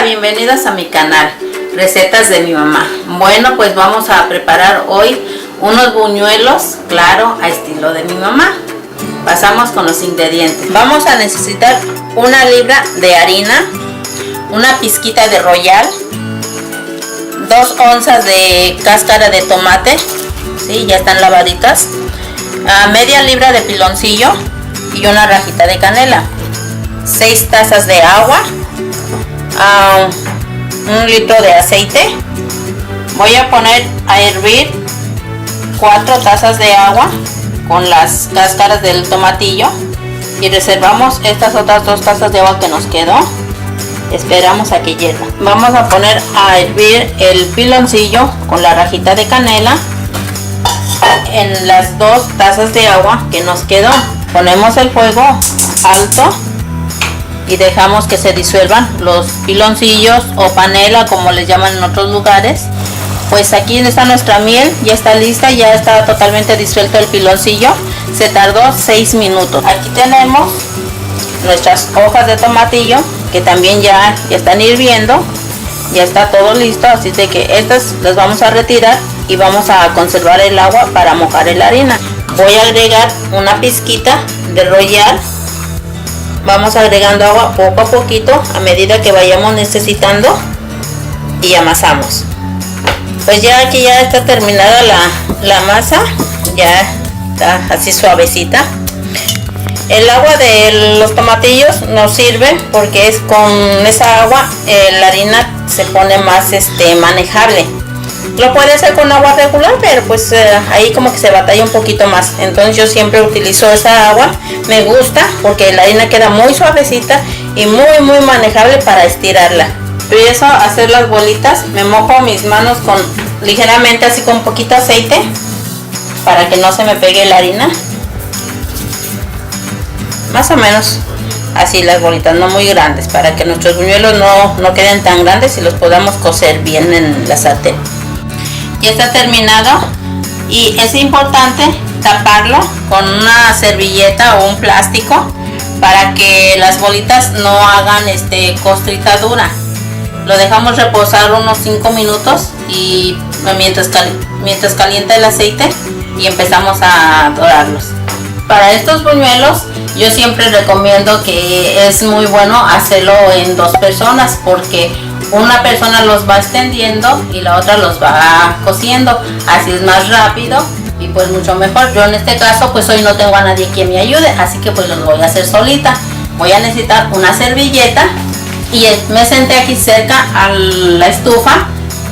bienvenidos a mi canal Recetas de mi mamá. Bueno, pues vamos a preparar hoy unos buñuelos, claro, a estilo de mi mamá. Pasamos con los ingredientes. Vamos a necesitar una libra de harina, una pizquita de royal, 2 onzas de cáscara de tomate, ¿sí? Ya están lavaditas, media libra de piloncillo y una rajita de canela, 6 tazas de agua, 1 litro de aceite. Voy a poner a hervir 4 tazas de agua con las cáscaras del tomatillo y reservamos estas otras 2 tazas de agua que nos quedó. Esperamos a que hierva. Vamos a poner a hervir el piloncillo con la rajita de canela en las 2 tazas de agua que nos quedó. Ponemos el fuego alto y dejamos que se disuelvan los piloncillos o panela, como les llaman en otros lugares. Pues aquí está nuestra miel, ya está lista, ya está totalmente disuelto el piloncillo. Se tardó 6 minutos. Aquí tenemos nuestras hojas de tomatillo que también ya están hirviendo, ya está todo listo, así de que estas las vamos a retirar y vamos a conservar el agua para mojar la harina. Voy a agregar una pizquita de royal. Vamos agregando agua poco a poquito a medida que vayamos necesitando y amasamos. Pues ya aquí ya está terminada la masa, ya está así suavecita. El agua de los tomatillos nos sirve porque es con esa agua la harina se pone más manejable. Lo puede hacer con agua regular, pero pues ahí como que se batalla un poquito más. Entonces yo siempre utilizo esa agua. Me gusta porque la harina queda muy suavecita y muy manejable para estirarla. Empiezo a hacer las bolitas. Me mojo mis manos con ligeramente así con poquito aceite para que no se me pegue la harina. Más o menos así las bolitas, no muy grandes, para que nuestros buñuelos no queden tan grandes y los podamos cocer bien en la sartén. Ya está terminado y es importante taparlo con una servilleta o un plástico para que las bolitas no hagan costrita dura. Lo dejamos reposar unos 5 minutos y mientras calienta el aceite y empezamos a dorarlos. Para estos buñuelos yo siempre recomiendo que es muy bueno hacerlo en 2 personas porque una persona los va extendiendo y la otra los va cociendo, así es más rápido y pues mucho mejor. Yo en este caso pues hoy no tengo a nadie que me ayude, así que pues los voy a hacer solita. Voy a necesitar una servilleta y me senté aquí cerca a la estufa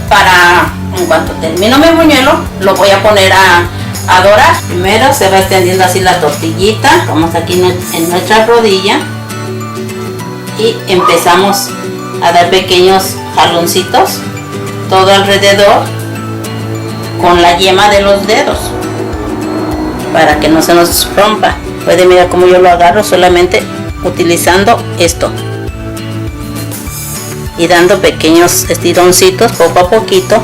para, en cuanto termino mi buñuelo, lo voy a poner a dorar. Primero se va extendiendo así la tortillita, vamos aquí en nuestra rodilla y empezamos a dar pequeños jaloncitos todo alrededor con la yema de los dedos para que no se nos rompa. Puede mirar cómo yo lo agarro solamente utilizando esto y dando pequeños estironcitos poco a poquito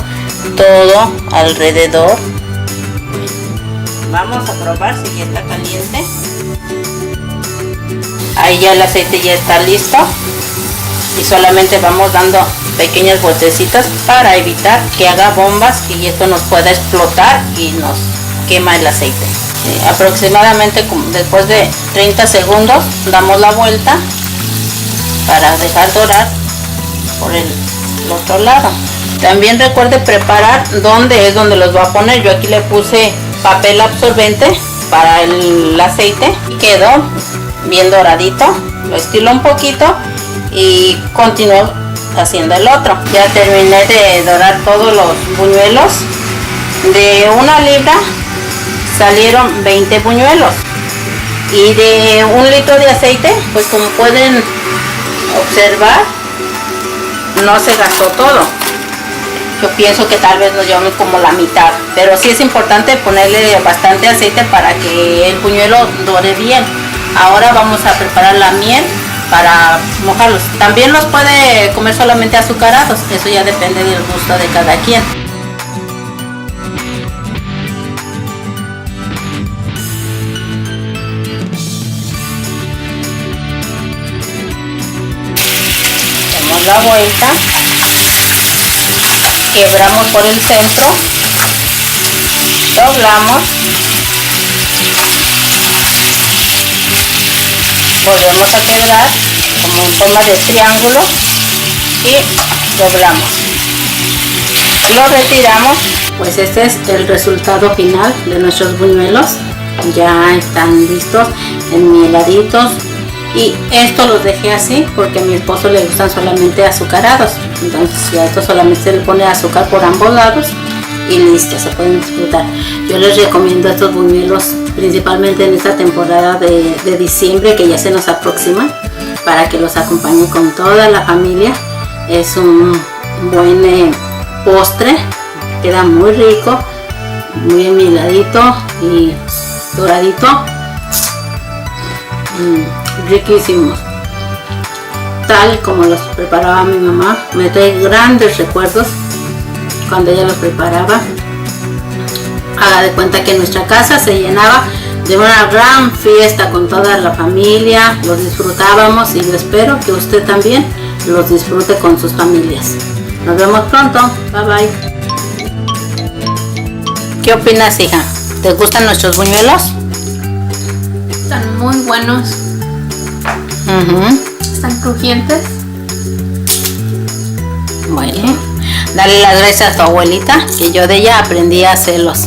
todo alrededor. Vamos a probar si ya está caliente. Ahí ya el aceite ya está listo y solamente vamos dando pequeñas vueltecitas para evitar que haga bombas y esto nos pueda explotar y nos quema el aceite. Aproximadamente después de 30 segundos damos la vuelta para dejar dorar por el otro lado. También recuerde preparar donde los va a poner. Yo aquí le puse papel absorbente para el aceite y quedó bien doradito. Lo estilo un poquito y continúo haciendo el otro. Ya terminé de dorar todos los buñuelos. De 1 libra salieron 20 buñuelos y de 1 litro de aceite, pues como pueden observar, no se gastó todo. Yo pienso que tal vez nos llevamos como la mitad, pero sí es importante ponerle bastante aceite para que el buñuelo dore bien. Ahora vamos a preparar la miel para mojarlos. También los puede comer solamente azucarados, eso ya depende del gusto de cada quien. la vuelta, quebramos por el centro, doblamos, volvemos a quebrar como en forma de triángulo y doblamos, lo retiramos. Pues este es el resultado final de nuestros buñuelos. Ya están listos, enmieladitos, y esto los dejé así porque a mi esposo le gustan solamente azucarados. Entonces ya esto solamente se le pone azúcar por ambos lados y listo, se pueden disfrutar. Yo les recomiendo estos buñuelos principalmente en esta temporada de diciembre, que ya se nos aproxima, para que los acompañen con toda la familia. Es un buen postre, queda muy rico, muy enmieladito y doradito, riquísimos, tal como los preparaba mi mamá. Me trae grandes recuerdos cuando ella los preparaba. Haga de cuenta que nuestra casa se llenaba de una gran fiesta con toda la familia, los disfrutábamos, y yo espero que usted también los disfrute con sus familias. Nos vemos pronto, bye bye. ¿Qué opinas, hija? ¿Te gustan nuestros buñuelos? Están muy buenos. Están crujientes. Bueno, dale las gracias a tu abuelita, que yo de ella aprendí a hacerlos.